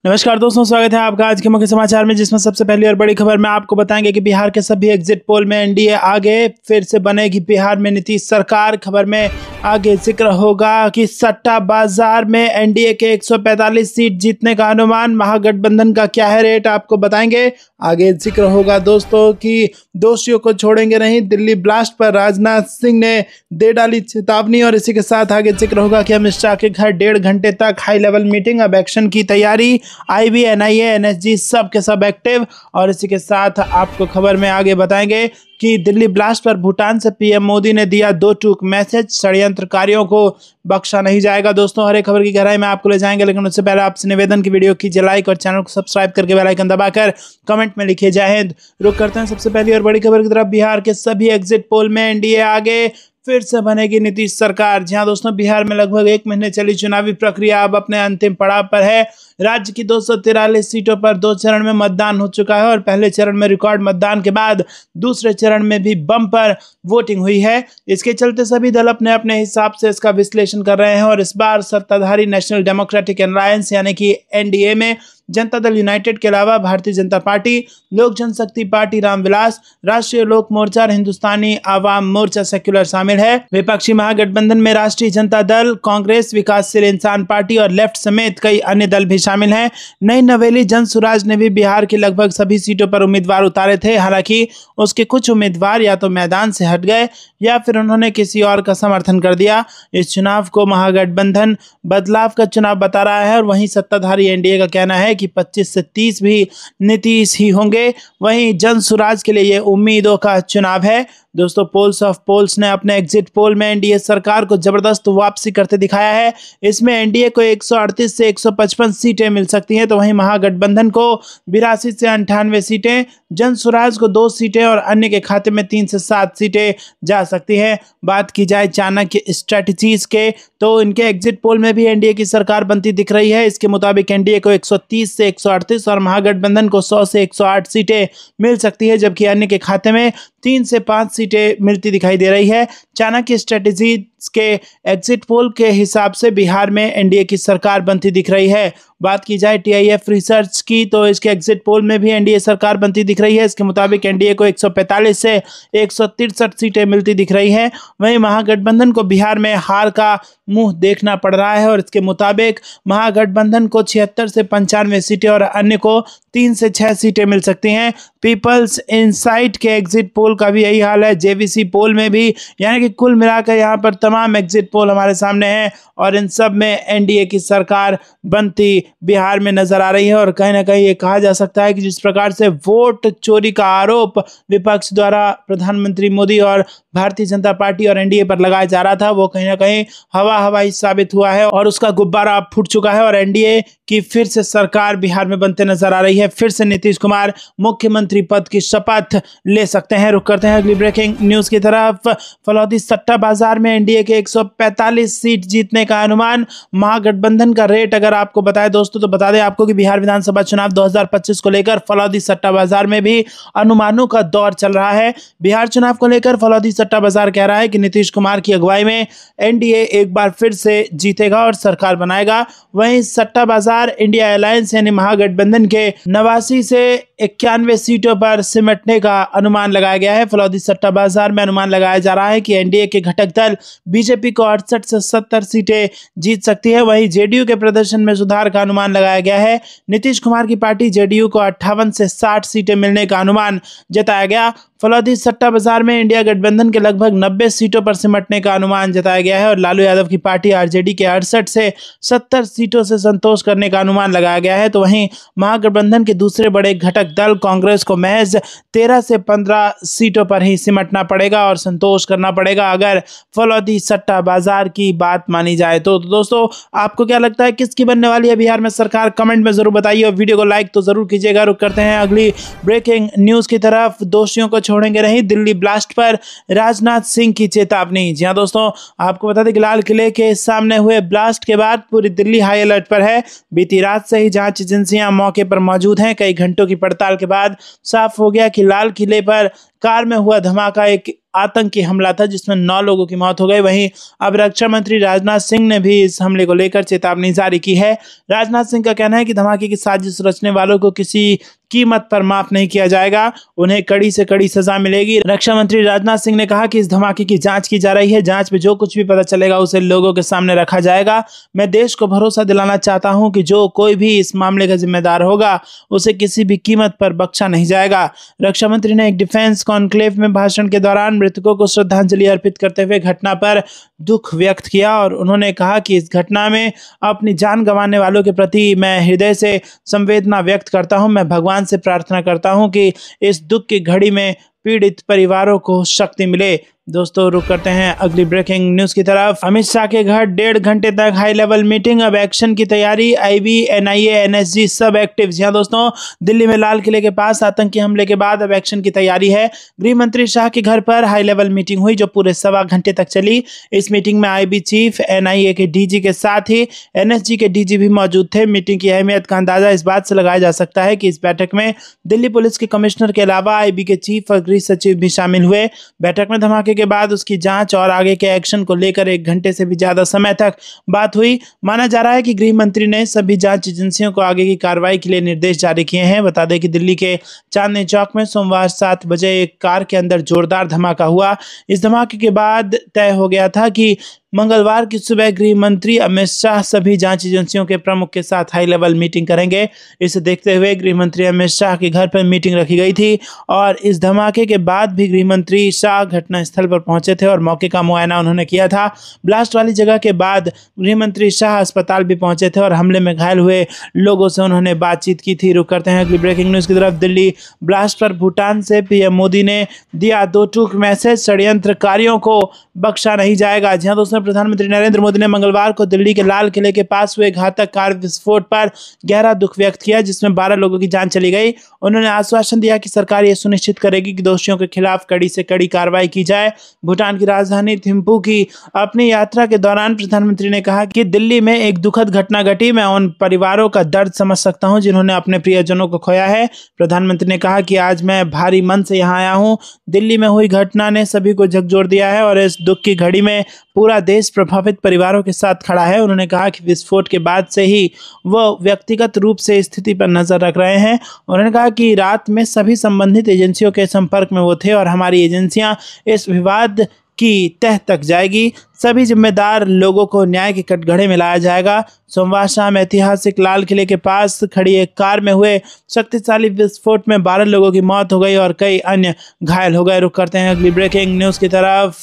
नमस्कार दोस्तों, स्वागत है आपका आज के मुख्य समाचार में, जिसमें सबसे पहली और बड़ी खबर में आपको बताएंगे कि बिहार के सभी एग्जिट पोल में एनडीए आगे, फिर से बनेगी बिहार में नीतीश सरकार। खबर में आगे जिक्र होगा कि सट्टा बाजार में एनडीए के 145 सीट जीतने का अनुमान, महागठबंधन का क्या है रेट, आपको बताएंगे। आगे जिक्र होगा दोस्तों कि दोषियों को छोड़ेंगे नहीं, दिल्ली ब्लास्ट पर राजनाथ सिंह ने दे डाली चेतावनी। और इसी के साथ आगे जिक्र होगा कि अमित शाह के घर 1.5 घंटे तक हाई लेवल मीटिंग, अब एक्शन की तैयारी, आईबी, एनआईए, एनएसजी सब के सब एक्टिव। और इसी के साथ आपको खबर में आगे बताएंगे कि दिल्ली ब्लास्ट पर भूटान से पीएम मोदी ने दिया 2 टूक मैसेज, षड्यंत्रकारियों को बख्शा नहीं जाएगा। दोस्तों, हर एक खबर की गहराई में आपको ले जाएंगे, लेकिन उससे पहले आपसे निवेदन की वीडियो कीजिए लाइक और चैनल को सब्सक्राइब करके बेल आइकन दबाकर कमेंट में लिखिए जय हिंद। रुक करते हैं सबसे पहली और बड़ी खबर की तरफ। बिहार के सभी एग्जिट पोल में एनडीए आगे, फिर से बनेगी नीतीश सरकार। जी हां दोस्तों, बिहार में लगभग 1 महीने चली चुनावी प्रक्रिया अब अपने अंतिम पड़ाव पर है। राज्य की 243 सीटों पर 2 चरण में मतदान हो चुका है और पहले चरण में रिकॉर्ड मतदान के बाद दूसरे चरण में भी बम्पर वोटिंग हुई है। इसके चलते सभी दल अपने अपने हिसाब से इसका विश्लेषण कर रहे हैं और इस बार सत्ताधारी नेशनल डेमोक्रेटिक अलायंस यानी कि एनडीए में जनता दल यूनाइटेड के अलावा भारतीय जनता पार्टी, लोक जनशक्ति पार्टी रामविलास, राष्ट्रीय लोक मोर्चा और हिंदुस्तानी आवाम मोर्चा सेक्युलर शामिल है। विपक्षी महागठबंधन में राष्ट्रीय जनता दल, कांग्रेस, विकासशील इंसान पार्टी और लेफ्ट समेत कई अन्य दल भी शामिल हैं। नई नवेली जन सुराज ने भी बिहार की लगभग सभी सीटों पर उम्मीदवार उतारे थे। हालांकि उसके कुछ उम्मीदवार या तो मैदान से हट गए या फिर उन्होंने किसी और का समर्थन कर दिया। इस चुनाव को महागठबंधन बदलाव का चुनाव बता रहा है और वहीं सत्ताधारी एनडीए का कहना है कि 25 से 30 भी नीतीश ही होंगे। वहीं जन सुराज के लिए ये उम्मीदों का चुनाव है। दोस्तों, पोल्स ऑफ पोल्स ने अपने एग्जिट पोल में एनडीए सरकार को जबरदस्त वापसी करते दिखाया है। इसमें एनडीए को 138 से 155 सीटें मिल सकती हैं, तो वहीं महागठबंधन को 82 से 98 सीटें, जन सुराज को 2 सीटें और अन्य के खाते में 3 से 7 सीटें जा सकती हैं। बात की जाए चाणक्य स्ट्रेटजीज के, तो इनके एग्जिट पोल में भी एनडीए की सरकार बनती दिख रही है। इसके मुताबिक एनडीए को 130 से 138 और महागठबंधन को 100 से 108 सीटें मिल सकती है, जबकि अन्य के खाते में 3 से 5 सीटें मिलती दिखाई दे रही है। चाणक्य स्ट्रेटजी के एग्जिट पोल के हिसाब से बिहार में एनडीए की सरकार बनती दिख रही है। बात की जाए टीआईएफ रिसर्च की, तो इसके एग्जिट पोल में भी एनडीए सरकार बनती दिख रही है। इसके मुताबिक एनडीए को 145 से 163 सीटें मिलती दिख रही हैं। वहीं महागठबंधन को बिहार में हार का मुंह देखना पड़ रहा है और इसके मुताबिक महागठबंधन को 76 से 95 सीटें और अन्य को 3 से 6 सीटें मिल सकती हैं। पीपल्स इनसाइट के एग्जिट पोल का भी यही हाल है। जेवीसी पोल में भी, यानी कि कुल मिलाकर यहाँ पर तमाम एग्जिट पोल हमारे सामने हैं और इन सब में एनडीए की सरकार बनती बिहार में नजर आ रही है। और कहीं ना कहीं ये कहा जा सकता है कि जिस प्रकार से वोट चोरी का आरोप विपक्ष द्वारा प्रधानमंत्री मोदी और भारतीय जनता पार्टी और एनडीए पर लगाया जा रहा था, वो कहीं ना कहीं हवाई साबित हुआ है और उसका गुब्बारा अब फूट चुका है और एनडीए की फिर से सरकार बिहार में बनते नजर आ रही है। फिर से नीतीश कुमार मुख्यमंत्री पद की शपथ ले सकते हैं। रुक करते हैं अगली ब्रेकिंग न्यूज की तरफ। फलौदी सट्टा बाजार में एनडीए के 145 सीट जीतने का अनुमान, महागठबंधन का रेट अगर आपको बताए दोस्तों, तो बता दें आपको कि बिहार विधानसभा चुनाव 2025 को लेकर फलौदी सट्टा बाजार में भी अनुमानों का दौर चल रहा है। बिहार चुनाव को लेकर फलौदी सट्टा बाजार कह रहा है कि नीतीश कुमार की अगुवाई में एनडीए एक बार फिर से जीतेगा और सरकार बनाएगा। वहीं सट्टा बाजार इंडिया अलायंस यानी महागठबंधन के 89 से 91 सीटों पर सिमटने का अनुमान लगाया गया है। फलौदी सट्टा बाजार में अनुमान लगाया जा रहा है कि एनडीए के घटक दल बीजेपी को 68 से 70 सीटें जीत सकती है। वहीं जेडीयू के प्रदर्शन में सुधार का अनुमान लगाया गया है। नीतीश कुमार की पार्टी जेडीयू को 58 से 60 सीटें मिलने का अनुमान जताया गया। फलौदी सट्टा बाजार में इंडिया गठबंधन के लगभग 90 सीटों पर सिमटने का अनुमान जताया गया है और लालू यादव की पार्टी आरजेडी के 68 से 70 सीटों से संतोष करने का अनुमान लगाया गया है। तो वहीं महागठबंधन के दूसरे बड़े घटक दल कांग्रेस को महज 13 से 15 सीटों पर ही सिमटना पड़ेगा और संतोष करना पड़ेगा अगर फलौदी सट्टा बाजार की बात मानी जाए तो दोस्तों, आपको क्या लगता है किसकी बनने वाली है बिहार में सरकार? कमेंट में जरूर बताइए और वीडियो को लाइक तो जरूर कीजिएगा। रुक करते हैं अगली ब्रेकिंग न्यूज की तरफ। दोषियों को छोड़ेंगे नहीं, दिल्ली ब्लास्ट पर राजनाथ सिंह की चेतावनी। जी हां दोस्तों, आपको बता दें कि लाल किले के सामने हुए ब्लास्ट के बाद पूरी दिल्ली हाई अलर्ट पर है। बीती रात से ही जांच एजेंसियां मौके पर मौजूद हैं। कई घंटों की पड़ताल के बाद साफ हो गया कि लाल किले पर कार में हुआ धमाका एक आतंकी हमला था जिसमें 9 लोगों की मौत हो गई। वहीं अब रक्षा मंत्री राजनाथ सिंह ने भी इस हमले को लेकर चेतावनी जारी की है। राजनाथ सिंह का कहना है कि धमाके की साजिश रचने वालों को किसी कीमत पर माफ नहीं किया जाएगा, उन्हें कड़ी से कड़ी सजा मिलेगी। रक्षा मंत्री राजनाथ सिंह ने कहा कि इस धमाके की जांच की जा रही है, जांच में जो कुछ भी पता चलेगा उसे लोगों के सामने रखा जाएगा। मैं देश को भरोसा दिलाना चाहता हूं कि जो कोई भी इस मामले का जिम्मेदार होगा उसे किसी भी कीमत पर बख्शा नहीं जाएगा। रक्षा मंत्री ने एक डिफेंस कॉन्क्लेव में भाषण के दौरान मृतकों को श्रद्धांजलि अर्पित करते हुए घटना पर दुख व्यक्त किया और उन्होंने कहा कि इस घटना में अपनी जान गंवाने वालों के प्रति मैं हृदय से संवेदना व्यक्त करता हूं। मैं भगवान से प्रार्थना करता हूं कि इस दुख की घड़ी में पीड़ित परिवारों को शक्ति मिले। दोस्तों रुक करते हैं अगली ब्रेकिंग न्यूज की तरफ। अमित शाह के घर 1.5 घंटे तक हाई लेवल मीटिंग, अब एक्शन की तैयारी, आईबी, एनआईए, एनएसजी सब एक्टिव। जी हां दोस्तों, दिल्ली में लाल किले के पास आतंकी हमले के बाद अब एक्शन की तैयारी है। गृह मंत्री शाह के घर पर हाई लेवल मीटिंग हुई जो पूरे 1.25 घंटे तक चली। इस मीटिंग में आईबी चीफ, एनआईए के डीजी के साथ ही एनएसजी के डीजी भी मौजूद थे। मीटिंग की अहमियत का अंदाजा इस बात से लगाया जा सकता है कि इस बैठक में दिल्ली पुलिस के कमिश्नर के अलावा आईबी के चीफ और गृह सचिव भी शामिल हुए। बैठक में धमाके के बाद उसकी जांच और आगे के एक्शन को लेकर 1 घंटे से भी ज्यादा समय तक बात हुई। माना जा रहा है कि गृह मंत्री ने सभी जांच एजेंसियों को आगे की कार्रवाई के लिए निर्देश जारी किए हैं। बता दें कि दिल्ली के चांदनी चौक में सोमवार 7 बजे एक कार के अंदर जोरदार धमाका हुआ। इस धमाके के बाद तय हो गया था कि मंगलवार की सुबह गृह मंत्री अमित शाह सभी जांच एजेंसियों के प्रमुख के साथ हाई लेवल मीटिंग करेंगे। इसे देखते हुए गृह मंत्री अमित शाह के घर पर मीटिंग रखी गई थी और इस धमाके के बाद भी गृह मंत्री शाह घटनास्थल पर पहुंचे थे और मौके का मुआयना उन्होंने किया था। ब्लास्ट वाली जगह के बाद गृह मंत्री शाह अस्पताल भी पहुंचे थे और हमले में घायल हुए लोगों से उन्होंने बातचीत की थी। रुक करते हैं अगली ब्रेकिंग न्यूज की तरफ। दिल्ली ब्लास्ट पर भूटान से पीएम मोदी ने दिया 2 टूक मैसेज, षड्यंत्रकारियों को बख्शा नहीं जाएगा। जी हां दोस्तों, प्रधानमंत्री नरेंद्र मोदी ने मंगलवार को दिल्ली के लाल किले के पास हुए घातक कार विस्फोट पर गहरा दुख व्यक्त किया जिसमें 12 लोगों की जान चली गई। उन्होंने आश्वासन दिया कि सरकार यह सुनिश्चित करेगी कि दोषियों के खिलाफ कड़ी से कड़ी कार्रवाई की जाए। भूटान की राजधानी थिम्पू की अपनी यात्रा के दौरान प्रधानमंत्री ने कहा कि दिल्ली में एक दुखद घटना घटी, मैं उन परिवारों का दर्द समझ सकता हूं जिन्होंने अपने प्रियजनों को खोया है। प्रधानमंत्री ने कहा कि आज मैं भारी मन से यहाँ आया हूँ। दिल्ली में हुई घटना ने सभी को झकझोर दिया है और इस दुख की घड़ी में पूरा देश प्रभावित परिवारों के साथ खड़ा है। उन्होंने कहा कि विस्फोट के बाद से ही वह व्यक्तिगत रूप से स्थिति पर नजर रख रहे हैं। उन्होंने कहा कि रात में सभी संबंधित एजेंसियों के संपर्क में वो थे और हमारी एजेंसियां इस विवाद की तह तक जाएगी। सभी जिम्मेदार लोगों को न्याय के कटघरे में लाया जाएगा। सोमवार शाम ऐतिहासिक लाल किले के पास खड़ी एक कार में हुए शक्तिशाली विस्फोट में 12 लोगों की मौत हो गई और कई अन्य घायल हो गए। रुक करते हैं अगली ब्रेकिंग न्यूज की तरफ,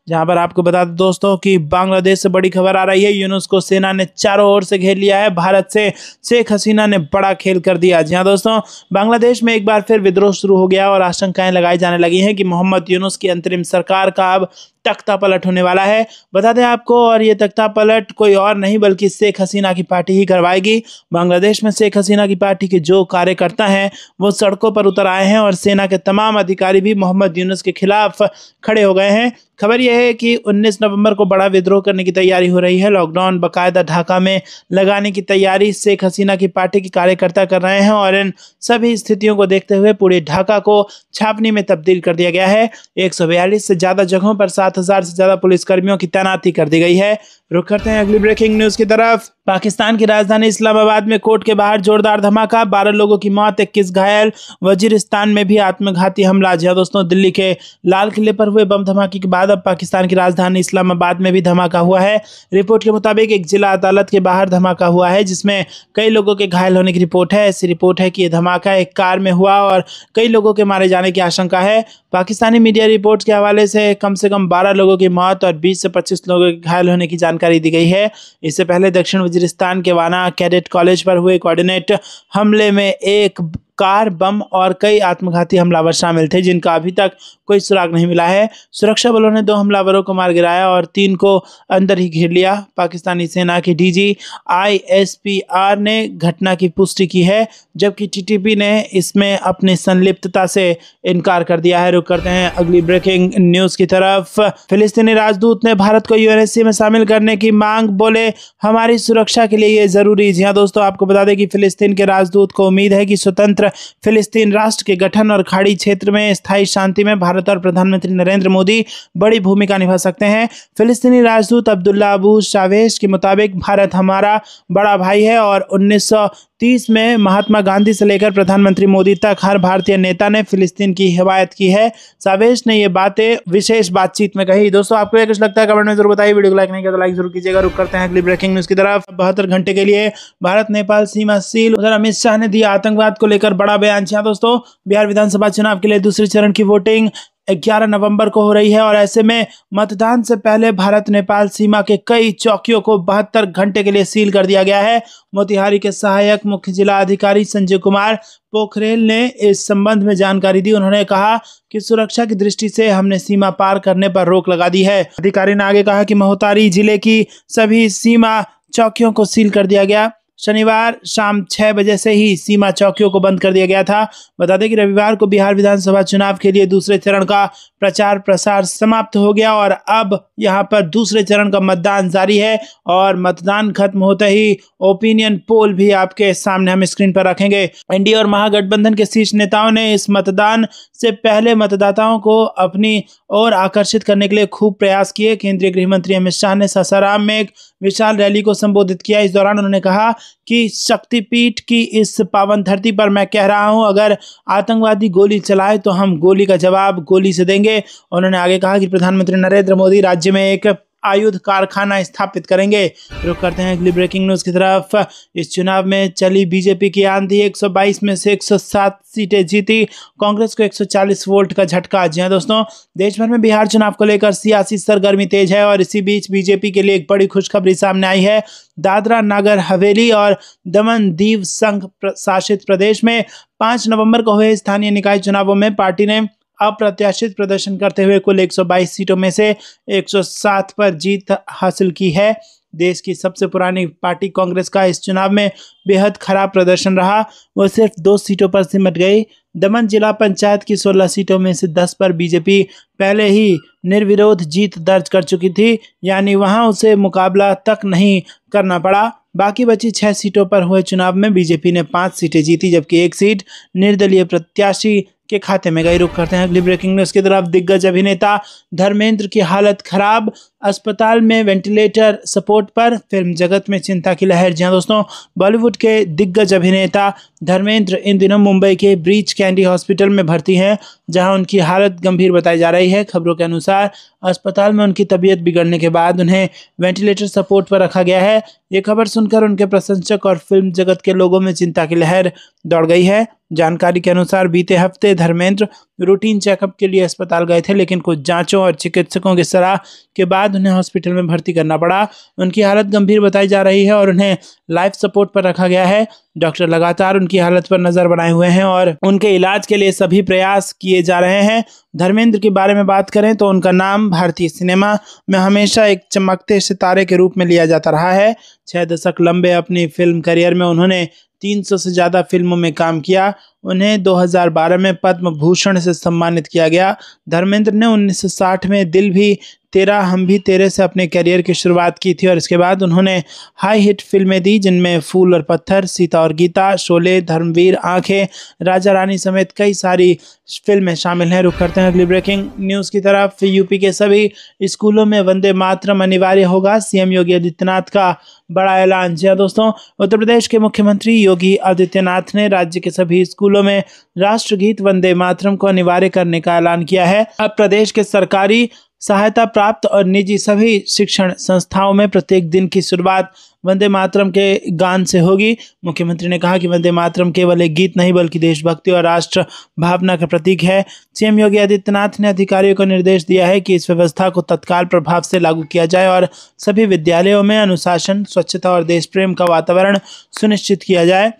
जहां पर आपको बता दें दोस्तों कि बांग्लादेश से बड़ी खबर आ रही है। यूनुस्को सेना ने चारों ओर से घेर लिया है। भारत से शेख हसीना ने बड़ा खेल कर दिया। जी हां दोस्तों, बांग्लादेश में एक बार फिर विद्रोह शुरू हो गया और आशंकाएं लगाई जाने लगी हैं कि मोहम्मद यूनुस की अंतरिम सरकार का अब तख्ता पलट होने वाला है। बता दें आपको, और ये तख्ता पलट कोई और नहीं बल्कि शेख हसीना की पार्टी ही करवाएगी। बांग्लादेश में शेख हसीना की पार्टी के जो कार्यकर्ता हैं वो सड़कों पर उतर आए हैं और सेना के तमाम अधिकारी भी मोहम्मद यूनुस के खिलाफ खड़े हो गए हैं। खबर यह है कि 19 नवंबर को बड़ा विद्रोह करने की तैयारी हो रही है। लॉकडाउन बाकायदा ढाका में लगाने की तैयारी शेख हसीना की पार्टी के कार्यकर्ता कर रहे हैं और इन सभी स्थितियों को देखते हुए पूरे ढाका को छावनी में तब्दील कर दिया गया है। 142 से ज्यादा जगहों पर 7,000 से ज्यादा पुलिसकर्मियों की तैनाती कर दी गई है। रुक करते हैं अगली ब्रेकिंग न्यूज की तरफ। पाकिस्तान की राजधानी इस्लामाबाद में कोर्ट के बाहर जोरदार धमाका, 12 लोगों की मौत, 21 घायल। वजीरिस्तान में भी आत्मघाती हमला। जी दोस्तों, दिल्ली के लाल किले पर हुए बम धमाके के बाद अब पाकिस्तान की राजधानी इस्लामाबाद में भी धमाका हुआ है। रिपोर्ट के मुताबिक एक जिला अदालत के बाहर धमाका हुआ है जिसमें कई लोगों के घायल होने की रिपोर्ट है। ऐसी रिपोर्ट है कि यह धमाका एक कार में हुआ और कई लोगों के मारे जाने की आशंका है। पाकिस्तानी मीडिया रिपोर्ट्स के हवाले से कम 12 लोगों की मौत और 20 से 25 लोगों के घायल होने की जानकारी दी गई है। इससे पहले दक्षिण वजीरिस्तान के वाना कैडेट कॉलेज पर हुए कोऑर्डिनेट हमले में एक कार, बम और कई आत्मघाती हमलावर शामिल थे जिनका अभी तक कोई सुराग नहीं मिला है। सुरक्षा बलों ने 2 हमलावरों को मार गिराया और 3 को अंदर ही घेर लिया। पाकिस्तानी सेना के डीजी ISPR ने घटना की पुष्टि की है जबकि TTP ने इसमें अपनी संलिप्तता से इनकार कर दिया है। रुक करते हैं अगली ब्रेकिंग न्यूज की तरफ। फिलिस्तीनी राजदूत ने भारत को UNSC में शामिल करने की मांग, बोले हमारी सुरक्षा के लिए ये जरूरी। जी हाँ दोस्तों, आपको बता दें कि फिलिस्तीन के राजदूत को उम्मीद है कि स्वतंत्र फिलिस्तीन राष्ट्र के गठन और खाड़ी क्षेत्र में स्थायी शांति में भारत और प्रधानमंत्री नरेंद्र मोदी बड़ी भूमिका निभा सकते हैं। फिलिस्तीनी राजदूत अब्दुल्ला अबू शावेश के मुताबिक भारत हमारा बड़ा भाई है और 1930 में महात्मा गांधी से लेकर प्रधानमंत्री मोदी तक हर भारतीय नेता ने फिलिस्तीन की हिमायत की है। सावेश ने ये बातें विशेष बातचीत में कही। दोस्तों, आपको ये कुछ लगता है कमेंट में जरूर बताइए। वीडियो को लाइक नहीं किया तो लाइक जरूर कीजिएगा। रुक करते हैं अगली ब्रेकिंग न्यूज की तरफ। 72 घंटे के लिए भारत नेपाल सीमा सील। उधर अमित शाह ने दिया आतंकवाद को लेकर बड़ा बयान। दोस्तों, बिहार विधानसभा चुनाव के लिए दूसरे चरण की वोटिंग 11 नवंबर को हो रही है और ऐसे में मतदान से पहले भारत नेपाल सीमा के कई चौकियों को 72 घंटे के लिए सील कर दिया गया है। मोतिहारी के सहायक मुख्य जिला अधिकारी संजय कुमार पोखरेल ने इस संबंध में जानकारी दी। उन्होंने कहा कि सुरक्षा की दृष्टि से हमने सीमा पार करने पर रोक लगा दी है। अधिकारी ने आगे कहा कि मोतिहारी जिले की सभी सीमा चौकियों को सील कर दिया गया। शनिवार शाम 6 बजे से ही सीमा चौकियों को बंद कर दिया गया था। बता दें कि रविवार को बिहार विधानसभा चुनाव के लिए दूसरे चरण का प्रचार प्रसार समाप्त हो गया और अब यहां पर दूसरे चरण का मतदान जारी है और मतदान खत्म होते ही ओपिनियन पोल भी आपके सामने हम स्क्रीन पर रखेंगे। एनडीए और महागठबंधन के शीर्ष नेताओं ने इस मतदान से पहले मतदाताओं को अपनी ओर आकर्षित करने के लिए खूब प्रयास किए। केंद्रीय गृह मंत्री अमित शाह ने सासाराम में एक विशाल रैली को संबोधित किया। इस दौरान उन्होंने कहा कि शक्तिपीठ की इस पावन धरती पर मैं कह रहा हूं, अगर आतंकवादी गोली चलाए तो हम गोली का जवाब गोली से देंगे। उन्होंने आगे कहा कि प्रधानमंत्री नरेंद्र मोदी राज्य में एक आयुध कारखाना स्थापित करेंगे। रुक करते हैं अगली ब्रेकिंग न्यूज की तरफ। इस चुनाव में चली बीजेपी की आंधी। 122 में से 107 सीटें जीती। कांग्रेस को 140 वोल्ट का झटका। जी हां दोस्तों, देश भर में बिहार चुनाव को लेकर सियासी सरगर्मी तेज है और इसी बीच बीजेपी के लिए एक बड़ी खुशखबरी सामने आई है। दादरा नागर हवेली और दमन दीव संघ शासित प्रदेश में 5 नवंबर को हुए स्थानीय निकाय चुनावों में पार्टी ने अप्रत्याशित प्रदर्शन करते हुए कुल 122 सीटों में से 107 पर जीत हासिल की है। देश की सबसे पुरानी पार्टी कांग्रेस का इस चुनाव में बेहद खराब प्रदर्शन रहा। वह सिर्फ 2 सीटों पर सिमट गई। दमन जिला पंचायत की 16 सीटों में से 10 पर बीजेपी पहले ही निर्विरोध जीत दर्ज कर चुकी थी, यानी वहां उसे मुकाबला तक नहीं करना पड़ा। बाकी बची 6 सीटों पर हुए चुनाव में बीजेपी ने 5 सीटें जीती, जबकि 1 सीट निर्दलीय प्रत्याशी के खाते में गई। रुक करते हैं अगली ब्रेकिंग न्यूज की तरफ। दिग्गज अभिनेता धर्मेंद्र की हालत खराब, अस्पताल में वेंटिलेटर सपोर्ट पर, फिल्म जगत में चिंता की लहर। जी हां दोस्तों, बॉलीवुड के दिग्गज अभिनेता धर्मेंद्र इन दिनों मुंबई के ब्रीच कैंडी हॉस्पिटल में भर्ती हैं, जहां उनकी हालत गंभीर बताई जा रही है। खबरों के अनुसार अस्पताल में उनकी तबीयत बिगड़ने के बाद उन्हें वेंटिलेटर सपोर्ट पर रखा गया है। ये खबर सुनकर उनके प्रशंसक और फिल्म जगत के लोगों में चिंता की लहर दौड़ गई है। जानकारी के अनुसार बीते हफ्ते धर्मेंद्र रूटीन चेकअप के लिए अस्पताल गए थे, लेकिन कुछ जांचों और चिकित्सकों की सलाह के बाद उन्हें हॉस्पिटल में भर्ती करना पड़ा। उनकी हालत गंभीर बताई जा रही है और उन्हें लाइफ सपोर्ट पर रखा गया है। डॉक्टर लगातार उनकी हालत पर नजर बनाए हुए हैं और उनके इलाज के लिए सभी प्रयास किए जा रहे हैं। धर्मेंद्र के बारे में बात करें तो उनका नाम भारतीय सिनेमा में हमेशा एक चमकते सितारे के रूप में लिया जाता रहा है। 6 दशक लंबे अपनी फिल्म करियर में उन्होंने 300 से ज़्यादा फिल्मों में काम किया। उन्हें 2012 में पद्म भूषण से सम्मानित किया गया। धर्मेंद्र ने 1960 में दिल भी तेरा हम भी तेरे से अपने करियर की शुरुआत की थी और इसके बाद उन्होंने हाई हिट फिल्में दी, जिनमें फूल और पत्थर, सीता और गीता, शोले, धर्मवीर, आंखें, राजा रानी समेत कई सारी फिल्में शामिल हैं। रुक करते हैं अगली ब्रेकिंग न्यूज़ की तरफ। यूपी के सभी स्कूलों में वंदे मातरम अनिवार्य होगा, सीएम योगी आदित्यनाथ का बड़ा ऐलान। जी दोस्तों, उत्तर प्रदेश के मुख्यमंत्री योगी आदित्यनाथ ने राज्य के सभी स्कूलों में राष्ट्रगीत वंदे मातरम को अनिवार्य करने का ऐलान किया है। अब प्रदेश के सरकारी सहायता प्राप्त और निजी सभी शिक्षण संस्थाओं में प्रत्येक दिन की शुरुआत वंदे मातरम के गान से होगी। मुख्यमंत्री ने कहा कि वंदे मातरम केवल एक गीत नहीं बल्कि देशभक्ति और राष्ट्र भावना का प्रतीक है। सीएम योगी आदित्यनाथ ने अधिकारियों को निर्देश दिया है कि इस व्यवस्था को तत्काल प्रभाव से लागू किया जाए और सभी विद्यालयों में अनुशासन, स्वच्छता और देश प्रेम का वातावरण सुनिश्चित किया जाए।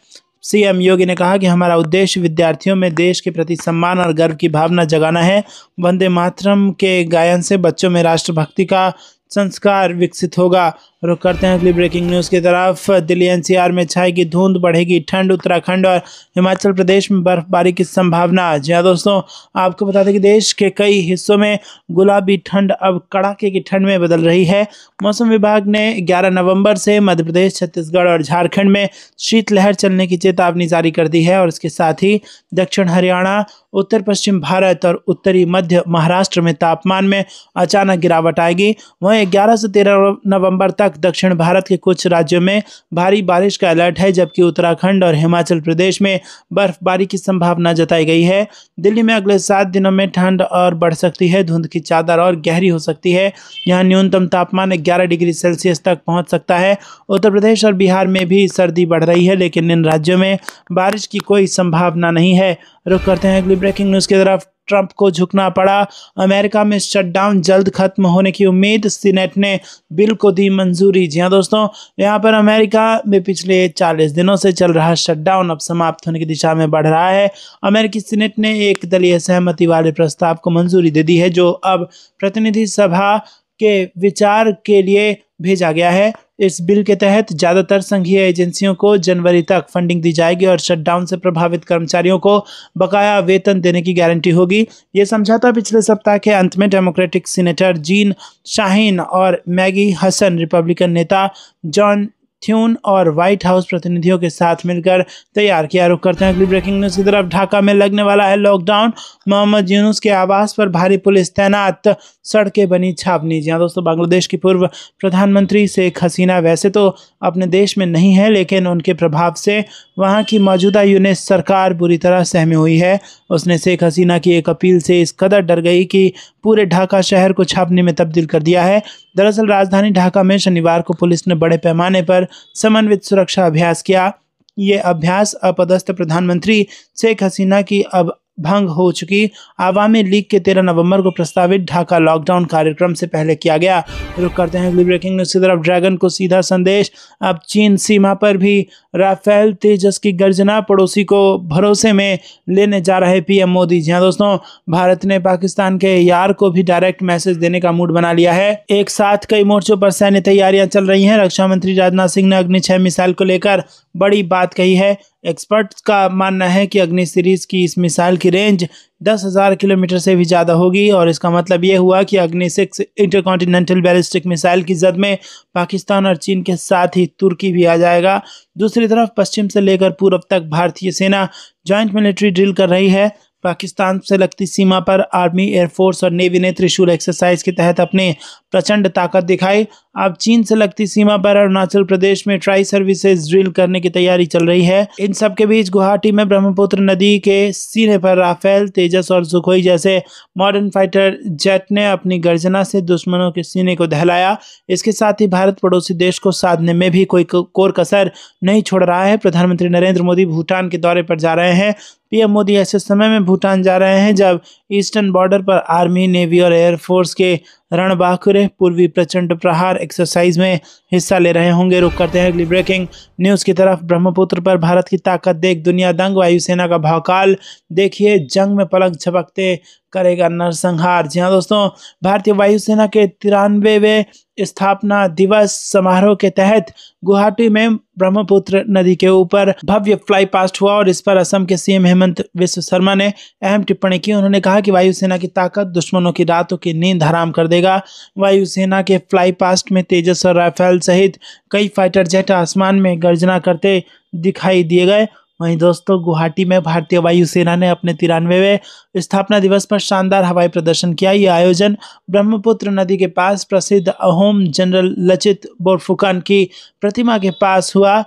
सीएम योगी ने कहा कि हमारा उद्देश्य विद्यार्थियों में देश के प्रति सम्मान और गर्व की भावना जगाना है। वंदे मातरम के गायन से बच्चों में राष्ट्रभक्ति का संस्कार विकसित होगा। रुक करते हैं अगली ब्रेकिंग न्यूज की तरफ। दिल्ली एनसीआर में छाएगी धुंध, बढ़ेगी ठंड, उत्तराखंड और हिमाचल प्रदेश में बर्फबारी की संभावना। जी हाँ दोस्तों, आपको बता दें कि देश के कई हिस्सों में गुलाबी ठंड अब कड़ाके की ठंड में बदल रही है। मौसम विभाग ने 11 नवंबर से मध्य प्रदेश, छत्तीसगढ़ और झारखंड में शीतलहर चलने की चेतावनी जारी कर दी है और इसके साथ ही दक्षिण हरियाणा, उत्तर पश्चिम भारत और उत्तरी मध्य महाराष्ट्र में तापमान में अचानक गिरावट आएगी। वहीं 11 से 13 नवंबर तक दक्षिण भारत के कुछ राज्यों में भारी बारिश का अलर्ट है, जबकि उत्तराखंड और हिमाचल प्रदेश में बर्फबारी की संभावना जताई गई है। दिल्ली में अगले 7 दिनों में ठंड और बढ़ सकती है, धुंध की चादर और गहरी हो सकती है। यहाँ न्यूनतम तापमान 11 डिग्री सेल्सियस तक पहुंच सकता है। उत्तर प्रदेश और बिहार में भी सर्दी बढ़ रही है, लेकिन इन राज्यों में बारिश की कोई संभावना नहीं है। रुक करते हैं अगली ब्रेकिंग न्यूज की तरफ। ट्रंप को झुकना पड़ा, अमेरिका में शटडाउन जल्द खत्म होने की उम्मीद, सीनेट ने बिल को दी मंजूरी। जी हाँ दोस्तों, यहाँ पर अमेरिका में पिछले 40 दिनों से चल रहा शटडाउन अब समाप्त होने की दिशा में बढ़ रहा है। अमेरिकी सीनेट ने एक दलीय सहमति वाले प्रस्ताव को मंजूरी दे दी है, जो अब प्रतिनिधि सभा के विचार के लिए भेजा गया है। इस बिल के तहत ज्यादातर संघीय एजेंसियों को जनवरी तक फंडिंग दी जाएगी और शटडाउन से प्रभावित कर्मचारियों को बकाया वेतन देने की गारंटी होगी। ये समझौता पिछले सप्ताह के अंत में डेमोक्रेटिक सीनेटर जीन शाहीन और मैगी हसन, रिपब्लिकन नेता जॉन थ्यून और व्हाइट हाउस प्रतिनिधियों के साथ मिलकर तैयार किया। रुक करते हैं अगली ब्रेकिंग न्यूज की तरफ। ढाका में लगने वाला है लॉकडाउन, मोहम्मद यूनुस के आवास पर भारी पुलिस तैनात, सड़कें बनी छावनी। जी हाँ दोस्तों, बांग्लादेश की पूर्व प्रधानमंत्री शेख हसीना वैसे तो अपने देश में नहीं है, लेकिन उनके प्रभाव से वहां की मौजूदा यूनुस सरकार बुरी तरह सहमी हुई है। उसने शेख हसीना की एक अपील से इस कदर डर गई कि पूरे ढाका शहर को छावनी में तब्दील कर दिया है। दरअसल राजधानी ढाका में शनिवार को पुलिस ने बड़े पैमाने पर समन्वित सुरक्षा अभ्यास किया। ये अभ्यास अपदस्थ प्रधानमंत्री शेख हसीना की अब भंग हो चुकी आवामी लीग के 13 नवंबर को प्रस्तावित ढाका लॉकडाउन कार्यक्रम से पहले किया गया। रुक करते हैं अगली ब्रेकिंग न्यूज की तरफ। ड्रैगन को सीधा संदेश, अब चीन सीमा पर भी राफेल तेजस की गर्जना, पड़ोसी को भरोसे में लेने जा रहे पीएम मोदी। जी हाँ दोस्तों, भारत ने पाकिस्तान के यार को भी डायरेक्ट मैसेज देने का मूड बना लिया है। एक साथ कई मोर्चों पर सैन्य तैयारियां चल रही हैं। रक्षा मंत्री राजनाथ सिंह ने अग्नि 6 मिसाइल को लेकर बड़ी बात कही है। एक्सपर्ट्स का मानना है कि अग्नि सीरीज की इस मिसाइल की रेंज 10,000 किलोमीटर से भी ज़्यादा होगी और इसका मतलब ये हुआ कि अग्नि 6 इंटरकॉन्टिनेंटल बैलिस्टिक मिसाइल की जद में पाकिस्तान और चीन के साथ ही तुर्की भी आ जाएगा। दूसरी तरफ पश्चिम से लेकर पूर्व तक भारतीय सेना जॉइंट मिलिट्री ड्रिल कर रही है। पाकिस्तान से लगती सीमा पर आर्मी, एयरफोर्स और नेवी ने त्रिशूल एक्सरसाइज के तहत अपनी प्रचंड ताकत दिखाई। अब चीन से लगती सीमा पर अरुणाचल प्रदेश में ट्राई सर्विसेज ड्रिल करने की तैयारी चल रही है। इन सब के बीच गुवाहाटी में ब्रह्मपुत्र नदी के सीने पर राफेल, तेजस और सुखोई जैसे मॉडर्न फाइटर जेट ने अपनी गर्जना से दुश्मनों के सीने को दहलाया। इसके साथ ही भारत पड़ोसी देश को साधने में भी कोई कोर कसर नहीं छोड़ रहा है। प्रधानमंत्री नरेंद्र मोदी भूटान के दौरे पर जा रहे हैं। पीएम मोदी ऐसे समय में भूटान जा रहे हैं जब ईस्टर्न बॉर्डर पर आर्मी, नेवी और एयरफोर्स के रणबांकुरे पूर्वी प्रचंड प्रहार एक्सरसाइज में हिस्सा ले रहे होंगे। रुक करते हैं अगली ब्रेकिंग न्यूज की तरफ। ब्रह्मपुत्र पर भारत की ताकत देख दुनिया दंग, वायुसेना का भौकाल देखिए, जंग में पलक झपकते करेगा नरसंहार। जी हाँ दोस्तों, भारतीय वायुसेना के 93वें स्थापना दिवस समारोह के तहत गुवाहाटी में ब्रह्मपुत्र नदी के ऊपर भव्य फ्लाई पास्ट हुआ और इस पर असम के सीएम हेमंत बिस्व शर्मा ने अहम टिप्पणी की। उन्होंने कहा कि वायुसेना की ताकत दुश्मनों की रातों की नींद हराम कर देगा। वायुसेना के फ्लाई पास्ट में तेजस और राफेल सहित कई फाइटर जेट आसमान में गर्जना करते दिखाई दिए गए। वहीं दोस्तों, गुवाहाटी में भारतीय वायुसेना ने अपने 93वें स्थापना दिवस पर शानदार हवाई प्रदर्शन किया। यह आयोजन ब्रह्मपुत्र नदी के पास प्रसिद्ध अहोम जनरल लचित बोरफुकन की प्रतिमा के पास हुआ।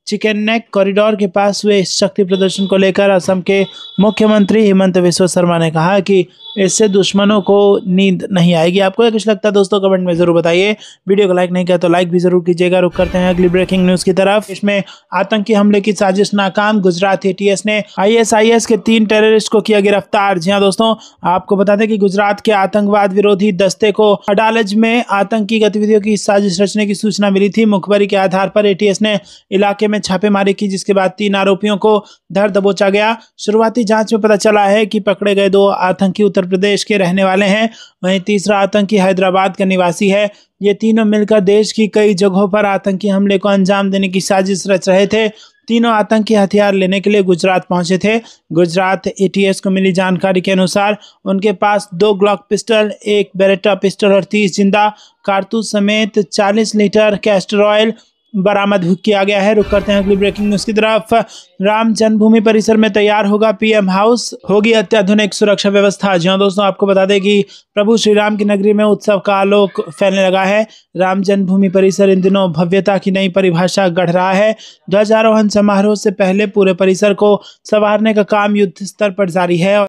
चिकन नेक कॉरिडोर के पास हुए इस शक्ति प्रदर्शन को लेकर असम के मुख्यमंत्री हेमंत बिस्व शर्मा ने कहा कि इससे दुश्मनों को नींद नहीं आएगी। आपको कुछ लगता है दोस्तों, कमेंट में जरूर बताइए। वीडियो को लाइक नहीं किया तो लाइक भी जरूर कीजिएगा। रुक करते हैं अगली ब्रेकिंग न्यूज की तरफ। इसमें आतंकी हमले की साजिश नाकाम, गुजरात एटीएस ने आईएसआईएस के 3 टेररिस्ट को किया गिरफ्तार। जी हाँ दोस्तों, आपको बता दें कि गुजरात के आतंकवाद विरोधी दस्ते को अडालज में आतंकी गतिविधियों की साजिश रचने की सूचना मिली थी। मुखबरी के आधार पर एटीएस ने इलाके में छापेमारी की, जिसके बाद 3 आरोपियों को धर दबोचा गया। शुरुआती जांच में पता चला है कि पकड़े गए 2 आतंकी उत्तर प्रदेश के रहने वाले हैं, वहीं तीसरा आतंकी हैदराबाद का निवासी है। ये तीनों मिलकर देश की कई जगहों पर आतंकी हमले को अंजाम देने की साजिश रच रहे थे। तीनों आतंकी हथियार लेने के लिए गुजरात पहुंचे थे। गुजरात एटीएस को मिली जानकारी के अनुसार उनके पास 2 ग्लॉक पिस्टल, 1 बेरेटा पिस्टल और 30 जिंदा कारतूस समेत 40 लीटर कैस्टर ऑयल बरामद किया गया है। रुक करते हैं अगली ब्रेकिंग न्यूज की तरफ। राम जन्मभूमि परिसर में तैयार होगा पीएम हाउस, होगी अत्याधुनिक सुरक्षा व्यवस्था। जी हाँ दोस्तों, आपको बता दें कि प्रभु श्री राम की नगरी में उत्सव का आलोक फैलने लगा है। राम जन्मभूमि परिसर इन दिनों भव्यता की नई परिभाषा गढ़ रहा है। ध्वजारोहण समारोह से पहले पूरे परिसर को संवारने का काम युद्ध स्तर पर जारी है।